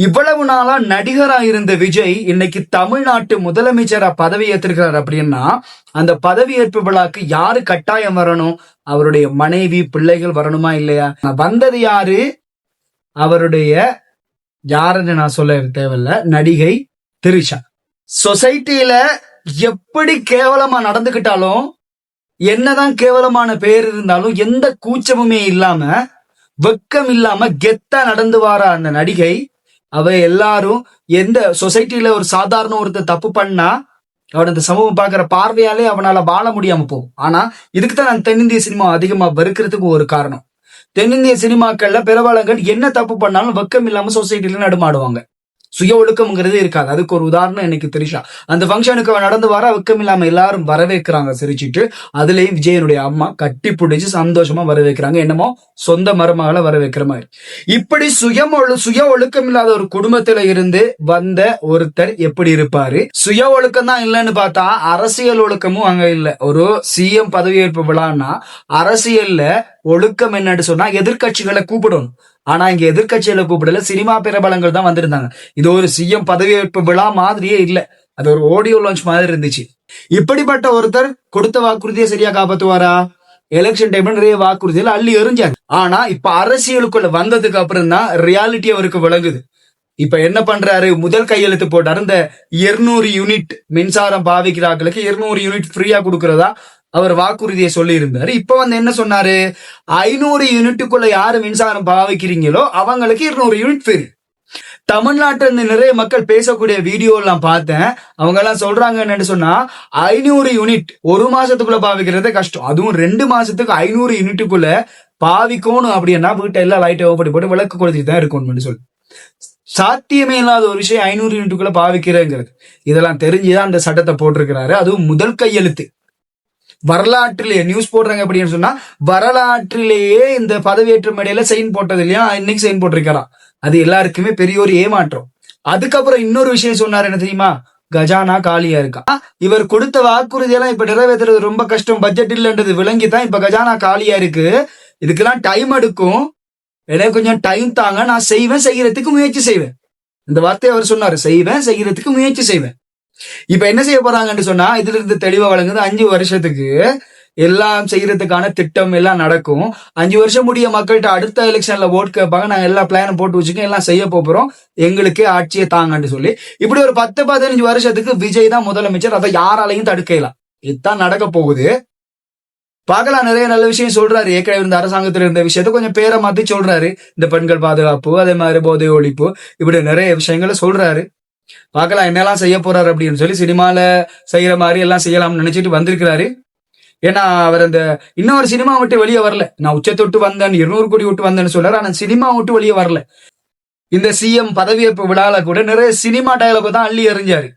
இவ்வளவு நாளா நடிகரா இருந்த விஜய் இன்னைக்கு தமிழ்நாட்டு முதலமைச்சரா பதவி ஏற்றிருக்கிறார் அப்படின்னா அந்த பதவியேற்பு விழாக்கு யாரு கட்டாயம் வரணும்? அவருடைய மனைவி பிள்ளைகள் வரணுமா இல்லையா? வந்தது யாரு? அவருடைய யாருன்னு நான் சொல்ல தேவையில்ல, நடிகை திரிஷா. சொசைட்டில எப்படி கேவலமா நடந்துகிட்டாலும், என்னதான் கேவலமான பேர் இருந்தாலும் எந்த கூச்சமுமே இல்லாம, வெக்கம் இல்லாம கெத்தா நடந்து வார அந்த நடிகை, அவ எல்லாரும் எந்த சொசைட்டில ஒரு சாதாரண ஒருத்தர் தப்பு பண்ணா அவன் அந்த சமூகம் பாக்குற பார்வையாலே அவனால வாழ முடியாம போகும். ஆனா இதுக்குதான் நான் தென்னிந்திய சினிமா அதிகமா வெறுக்கிறதுக்கு ஒரு காரணம். தென்னிந்திய சினிமாக்கள்ல பிரபலங்கள் என்ன தப்பு பண்ணாலும் வெக்கம் இல்லாம சொசைட்டில நடுமாடுவாங்க. சுய ஒழுக்கம்ங்கிறது இருக்காது. அதுக்கு ஒரு உதாரணம் எனக்கு திரிஷா. அந்த ஃபங்க்ஷனுக்கு அவன் நடந்து வர வெக்கம் இல்லாம எல்லாரும் வரவேற்கிறாங்க சிரிச்சிட்டு. அதுலயும் விஜயனுடைய அம்மா கட்டி பிடிச்சு சந்தோஷமா வரவேற்கிறாங்க, என்னமோ சொந்த மருமகளை வரவேற்கிற மாதிரி. இப்படி சுய ஒழுக்கம் இல்லாத ஒரு குடும்பத்துல இருந்து வந்த ஒருத்தர் எப்படி இருப்பாரு? சுய ஒழுக்கம் தான் இல்லைன்னு பார்த்தா அரசியல் ஒழுக்கமும் அங்க இல்ல. ஒரு சிஎம் பதவியேற்பு விழான்னா அரசியல்ல ஒழுக்கம் என்னன்னு சொன்னா எதிர்கட்சிகளை கூப்பிடணும். ஆனா இங்க எதிர்கட்சியில கூப்பிடல, சினிமா பிரபலங்கள் தான் வந்திருந்தாங்க. இது ஒரு சிஎம் பதவியேற்பு விழா மாதிரியே இல்ல, அது ஒரு ஆடியோ லான்ச் மாதிரி இருந்துச்சு. இப்படிப்பட்ட ஒருத்தர் கொடுத்த வாக்குறுதியை சரியா காப்பாத்துவாரா? எலெக்ஷன் டைம்ல நிறைய வாக்குறுதிகள் அள்ளி எறிஞ்சாங்க. ஆனா இப்ப அரசியலுக்குள்ள வந்ததுக்கு அப்புறம் தான் ரியாலிட்டி அவருக்கு விளங்குது. இப்ப என்ன பண்றாரு? முதல் கையெழுத்து போட்டாரு, இந்த 200 யூனிட் மின்சாரம் பாவிக்கிறார்களுக்கு 200 யூனிட் ஃப்ரீயா கொடுக்கறதா அவர் வாக்குறுதியை சொல்லி இருந்தாரு. இப்ப என்ன சொன்னாரு? 500 யூனிட்டுக்குள்ள யாரு மின்சாரம் பாவிக்கிறீங்களோ அவங்களுக்கு 200 யூனிட் ஃப்ரீ. தமிழ்நாட்டில் இருந்து நிறைய மக்கள் பேசக்கூடிய வீடியோ எல்லாம் பார்த்தேன். அவங்க எல்லாம் சொல்றாங்க என்னன்னு சொன்னா, 500 யூனிட் ஒரு மாசத்துக்குள்ள பாவிக்கிறதே கஷ்டம், அதுவும் 2 மாசத்துக்கு 500 யூனிட்டுக்குள்ள பாவிக்கணும் அப்படின்னா வீட்டை எல்லாம் லைட்டை ஓப்படி போட்டு விளக்கு கொடுத்துட்டு தான் இருக்கணும்னு சொல்லி, சாத்தியமே இல்லாத ஒரு விஷயம் 500 யூனிட்டுக்குள்ள பாவிக்கிறேங்கிறது. இதெல்லாம் தெரிஞ்சுதான் அந்த சட்டத்தை போட்டிருக்கிறாரு. அதுவும் முதல் கையெழுத்து. வரலாற்றிலேயே நியூஸ் போடுறாங்க அப்படின்னு சொன்னா, வரலாற்றிலேயே இந்த பதவியேற்ற மேடையில செயின் போட்டது இல்லையா, இன்னைக்கு செயின் போட்டிருக்கலாம். அது எல்லாருக்குமே பெரிய ஒரு ஏமாற்றம். அதுக்கப்புறம் இன்னொரு விஷயம் சொன்னார், என்ன தெரியுமா? கஜானா காலியா இருக்கா. இவர் கொடுத்த வாக்குறுதியெல்லாம் இப்ப நிறைவேற்றுறது ரொம்ப கஷ்டம், பட்ஜெட் இல்லைன்றது விளங்கிதான் இப்ப கஜானா காலியா இருக்கு. இதுக்கெல்லாம் டைம் எடுக்கும், எனக்கு கொஞ்சம் டைம் தாங்க, நான் செய்வேன், செய்யறதுக்கு முயற்சி செய்வேன். இந்த வார்த்தையை அவர் சொன்னாரு, செய்வேன், செய்யறதுக்கு முயற்சி செய்வேன். இப்ப என்ன செய்ய போறாங்கன்னு சொன்னா, இதுல இருந்து தெளிவா வழங்குது, 5 வருஷத்துக்கு எல்லாம் செய்யறதுக்கான திட்டம் எல்லாம் நடக்கும். 5 வருஷம் முடிய மக்கள்கிட்ட அடுத்த எலெக்ஷன்ல ஓட் கேட்பாங்க, நாங்க எல்லா பிளானும் போட்டு வச்சுக்கோங்க, எல்லாம் செய்ய போறோம், எங்களுக்கே ஆட்சியை தாங்கன்னு சொல்லி. இப்படி ஒரு 10-15 வருஷத்துக்கு விஜய் தான் முதலமைச்சர், அதை யாராலையும் தடுக்கலாம். இதுதான் நடக்க போகுது. பார்க்கலாம். நிறைய நல்ல விஷயம் சொல்றாரு. ஏற்கனவே இருந்த அரசாங்கத்தில் இருந்த விஷயத்த கொஞ்சம் பேரை மாத்தி சொல்றாரு. இந்த பெண்கள் பாதுகாப்பு, அதே மாதிரி போதை ஒழிப்பு, இப்படி நிறைய விஷயங்களை சொல்றாரு. பார்க்கலாம் என்னெல்லாம் செய்ய போறாரு அப்படின்னு சொல்லி. சினிமால செய்யற மாதிரி எல்லாம் செய்யலாம்னு நினைச்சிட்டு வந்திருக்கிறாரு. ஏன்னா அவர் அந்த இன்னொரு சினிமா விட்டு வெளியே வரல. நான் உச்சத்தை விட்டு வந்தேன், 200 கோடி விட்டு வந்தேன்னு சொல்றாரு. ஆனா சினிமா விட்டு வெளியே வரல. இந்த சிஎம் பதவியேற்பு விழால கூட நிறைய சினிமா டயலாக் தான் அள்ளி எறிஞ்சாரு.